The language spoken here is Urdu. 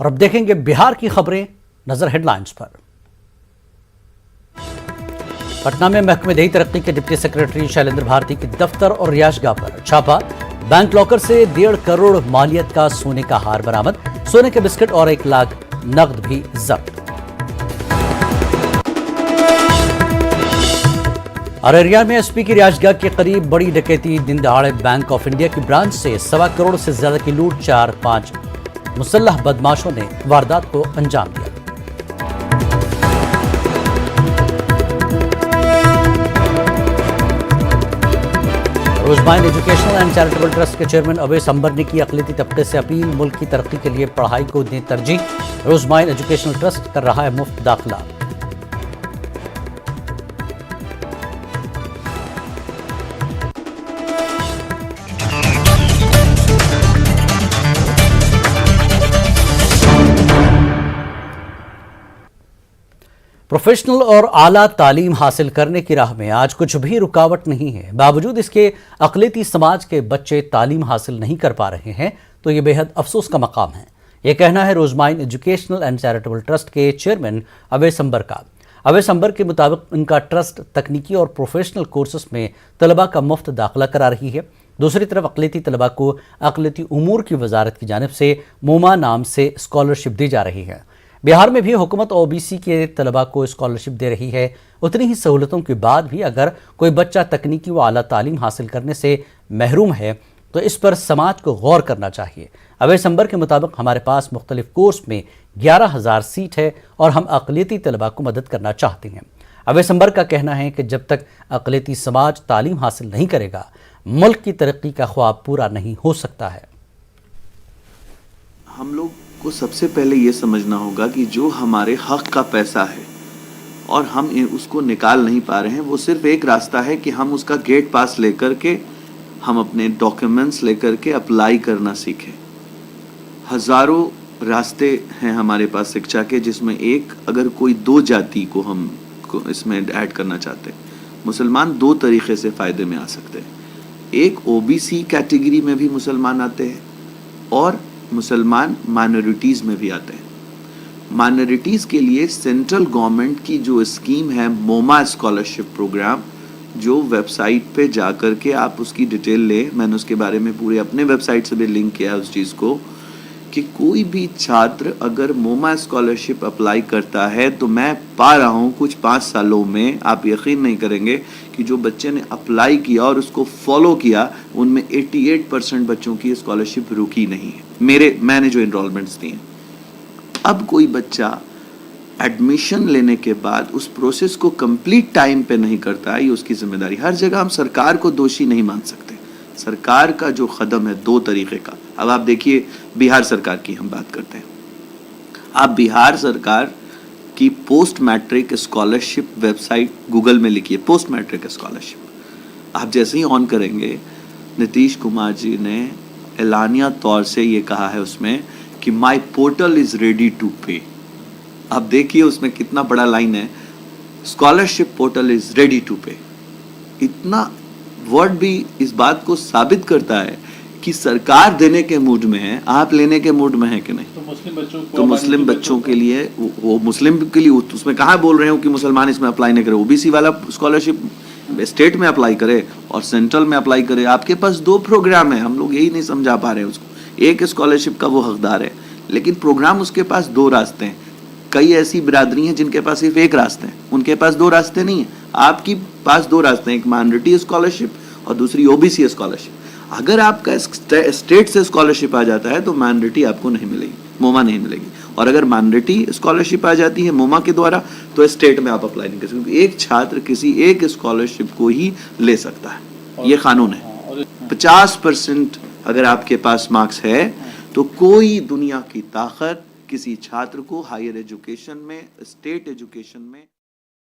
اور اب دیکھیں گے بہار کی خبریں نظر ہیڈ لائنز پر۔ پٹنہ میں محکمہ دیہی ترقی کے ڈپٹی سیکرٹری شیلیندر بھارتی کی دفتر اور رہائش گاہ پر چھاپا، بینک لاکر سے 1.5 کروڑ مالیت کا سونے کا ہار برآمد، سونے کے بسکٹ اور 1 لاکھ نقد بھی ضبط۔ ارریہ میں ایس پی کی رہائش گاہ کے قریب بڑی ڈکیتی، دن دہاڑے بینک آف انڈیا کی برانچ سے 1.25 کروڑ سے زیادہ کی لوٹ، 4-5 مسلح بدماشوں نے واردات کو انجام دیا۔ روزمائن ایجوکیشنل اینڈ چیریٹیبل ٹرسٹ کے چیئرمین اویس عنبر نے کی اقلیتی طبقے سے اپیل، ملک کی ترقی کے لیے پڑھائی کو دیں ترجیح، روزمائن ایجوکیشنل ٹرسٹ کر رہا ہے مفت داخلہ۔ پروفیشنل اور اعلیٰ تعلیم حاصل کرنے کی راہ میں آج کچھ بھی رکاوٹ نہیں ہے، باوجود اس کے اقلیتی سماج کے بچے تعلیم حاصل نہیں کر پا رہے ہیں تو یہ بے حد افسوس کا مقام ہے۔ یہ کہنا ہے روزمائن ایجوکیشنل اینڈ چیریٹیبل ٹرسٹ کے چیئرمین اویس عنبر کا۔ اویس عنبر کے مطابق ان کا ٹرسٹ تکنیکی اور پروفیشنل کورسز میں طلباء کا مفت داخلہ کرا رہی ہے۔ دوسری طرف اقلیتی طلباء کو اقلیتی امور کی وزارت کی جانب سے موما نام سے اسکالرشپ دی جا رہی ہے۔ بہار میں بھی حکومت او بی سی کے طلباء کو اسکالرشپ دے رہی ہے۔ اتنی ہی سہولتوں کے بعد بھی اگر کوئی بچہ تکنیکی و اعلیٰ تعلیم حاصل کرنے سے محروم ہے تو اس پر سماج کو غور کرنا چاہیے۔ اویس عنبر کے مطابق ہمارے پاس مختلف کورس میں 11,000 سیٹ ہے اور ہم اقلیتی طلباء کو مدد کرنا چاہتے ہیں۔ اویس عنبر کا کہنا ہے کہ جب تک اقلیتی سماج تعلیم حاصل نہیں کرے گا، ملک کی ترقی کا خواب پورا نہیں ہو سکتا ہے۔ ہم لوگ کو سب سے پہلے یہ سمجھنا ہوگا کہ جو ہمارے حق کا پیسہ ہے اور ہم اس کو نکال نہیں پا رہے ہیں، وہ صرف ایک راستہ ہے کہ ہم اس کا گیٹ پاس لے کر کے، ہم اپنے ڈاکیومنٹس لے کر کے اپلائی کرنا سیکھیں۔ ہزاروں راستے ہیں ہمارے پاس شکشا کے، جس میں ایک اگر کوئی 2 جاتی کو ہم اس میں ایڈ کرنا چاہتے ہیں، مسلمان 2 طریقے سے فائدے میں آ سکتے ہیں۔ ایک او بی سی کیٹیگری میں بھی مسلمان آتے ہیں اور مسلمان مائنورٹیز میں بھی آتے ہیں۔ مائنورٹیز کے لیے سینٹرل گورنمنٹ کی جو اسکیم ہے موما اسکالرشپ پروگرام، جو ویب سائٹ پہ جا کر کے آپ اس کی ڈیٹیل لیں، میں نے اس کے بارے میں پورے اپنے ویب سائٹ سے بھی لنک کیا ہے اس چیز کو، کہ کوئی بھی چھاتر اگر موما اسکالرشپ اپلائی کرتا ہے تو میں پا رہا ہوں کچھ 5 سالوں میں، آپ یقین نہیں کریں گے کہ جو بچے نے اپلائی کیا اور اس کو فالو کیا، ان میں 88% بچوں کی اسکالرشپ رکی نہیں ہے، میں نے جو انرولمنٹس دی ہیں۔ اب کوئی بچہ ایڈمیشن لینے کے بعد اس پروسیس کو کمپلیٹ ٹائم پہ نہیں کرتا ہے، یہ اس کی ذمہ داری۔ ہر جگہ ہم سرکار کو دوشی نہیں مان سکتے۔ سرکار کا جو قدم ہے 2 طریقے کا، اب آپ دیکھیے بہار سرکار کی ہم بات کرتے ہیں۔ آپ بہار سرکار کی post matric scholarship website Google میں لکھیے، پوسٹ میٹرک اسکالرشپ، آپ جیسے ہی آن کریں گے، نتیش کمار جی نے اعلانیہ طور سے یہ کہا ہے اس میں کہ my portal is ready to pay. آپ دیکھیے اس میں کتنا بڑا لائن ہے، scholarship portal is ready to pay. اتنا ورڈ بھی اس بات کو ثابت کرتا ہے کہ سرکار دینے کے موڈ میں ہے، آپ لینے کے موڈ میں ہے کہ نہیں۔ تو مسلم بچوں کے لیے، وہ مسلم کے لیے اس میں کہاں بول رہے ہوں کہ مسلمان اس میں اپلائی نہیں کرے، او بی سی والا اسکالرشپ اسٹیٹ میں اپلائی کرے اور سینٹرل میں اپلائی کرے۔ آپ کے پاس 2 پروگرام ہیں، ہم لوگ یہی نہیں سمجھا پا رہے ہیں اس کو۔ ایک اسکالرشپ کا وہ حقدار ہے، لیکن پروگرام اس کے پاس 2 راستے ہیں۔ کئی ایسی برادری ہیں جن کے پاس صرف 1 راستہ ہے، ان کے پاس 2 راستے نہیں ہیں۔ آپ کی پاس 2 راستے ہیں، ایک مائنورٹی اسکالرشپ اور دوسری او بی سی اسکالرشپ۔ اگر آپ کا اسٹیٹ سے اسکالرشپ آ جاتا ہے تو مائنورٹی آپ کو نہیں ملے گی، موما نہیں ملے گی، اور اگر مائنورٹی اسکالرشپ آ جاتی ہے موما کے دوارا تو اسٹیٹ میں آپ اپلائی نہیں کر سکتے، کیونکہ ایک چھاتر کسی ایک اسکالرشپ کو ہی لے سکتا ہے، یہ قانون ہے۔ 50% اگر آپ کے پاس مارکس ہے تو کوئی دنیا کی طاقت کسی چھاتر کو ہائر ایجوکیشن میں، اسٹیٹ ایجوکیشن میں